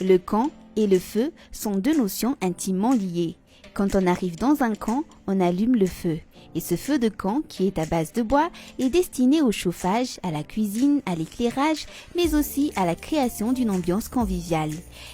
Le camp et le feu sont deux notions intimement liées. Quand on arrive dans un camp, on allume le feu. Et ce feu de camp, qui est à base de bois, est destiné au chauffage, à la cuisine, à l'éclairage, mais aussi à la création d'une ambiance conviviale.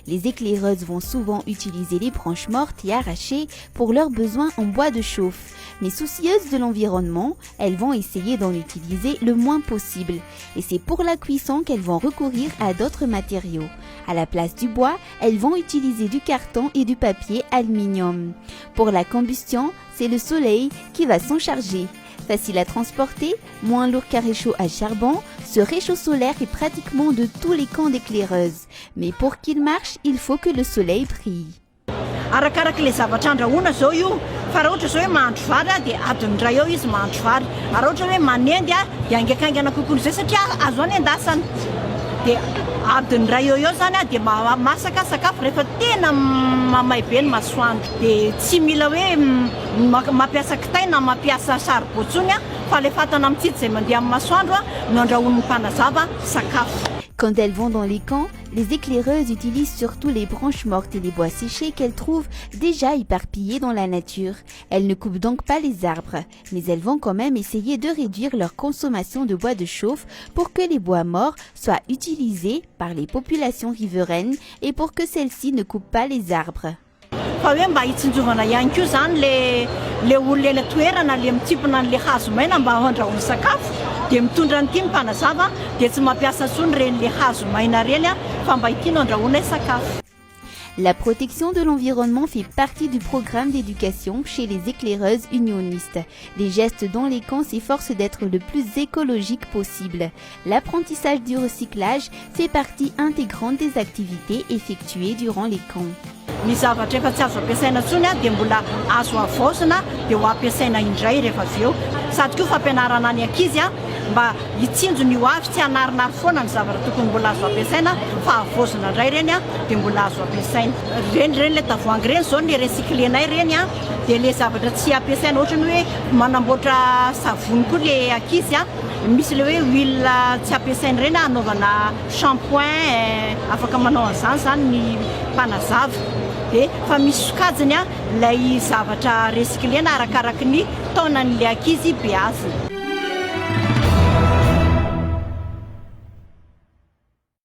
Les éclaireuses vont souvent utiliser les branches mortes et arrachées pour leurs besoins en bois de chauffe. Mais soucieuses de l'environnement, elles vont essayer d'en utiliser le moins possible. Et c'est pour la cuisson qu'elles vont recourir à d'autres matériaux. À la place du bois, elles vont utiliser du carton et du papier aluminium. Pour la combustion, c'est le soleil qui va s'en charger. Facile à transporter, moins lourd qu'un réchaud à charbon, ce réchaud solaire est pratiquement de tous les camps d'éclaireuses. Mais pour qu'il marche, il faut que le soleil brille. Arakaraka le zavatra andrahoana zao io fa raha ohatra zao hoe mahandro vary dia adiny iray eo izy mahandro vary raha ohatra hoe manendy dia haingaikaingana kokoa izay satria azo any endasana dia adiny iray eo zany dia masaka sakafo rehefa tena mamay be ny masoandro dia tsy mila hoe mampiasa kitay na mampiasa saribao intsony fa le fatana mitsitsy izay mandeha amin'ny masoandro no andrahoan'ny mpanazava sakafo. Quand elles vont dans les camps, les éclaireuses utilisent surtout les branches mortes et les bois séchés qu'elles trouvent déjà éparpillés dans la nature. Elles ne coupent donc pas les arbres, mais elles vont quand même essayer de réduire leur consommation de bois de chauffe pour que les bois morts soient utilisés par les populations riveraines et pour que celles-ci ne coupent pas les arbres. Fa hoe mba hitsinjovana ihany koa zany le olona ela toerana le mitsipona an'le hazo maina mba handrahoana sakafo dia mitondra an'ity ny mpanazava dia tsy mampiasa intsony reny le hazo maina reny fa mba ity no andrahoana sakafo. La protection de l'environnement fait partie du programme d'éducation chez les éclaireuses unionistes. Les gestes dans les camps s'efforcent d'être le plus écologique possible. L'apprentissage du recyclage fait partie intégrante des activités effectuées durant les camps. Ny zavatra efa tsy azo ampiasaina intsony dia mbola azo avaozina dia ho ampiasaina indray rehefa avy eo sady koa fampianarana ny ankizy mba hitsinjo ny ho avy tsy hanarinary foana ny zavatra tokony mbola azo ampiasaina fa avaozina indray reny dia mbola azo ampiasaina reny le tavoahangy reny zao ny recyclenay reny dia le zavatra tsy ampiasaina ohatra ny hoe manamboatra savony koa le ankizy misy le hoe huile tsy ampiasaina reny anaovana shampoing afaka manao an'izany zany ny mpanazava dia fa misy sokajiny ilay zavatra recyclena arakaraky ny taonan'ilay ankizy be azy.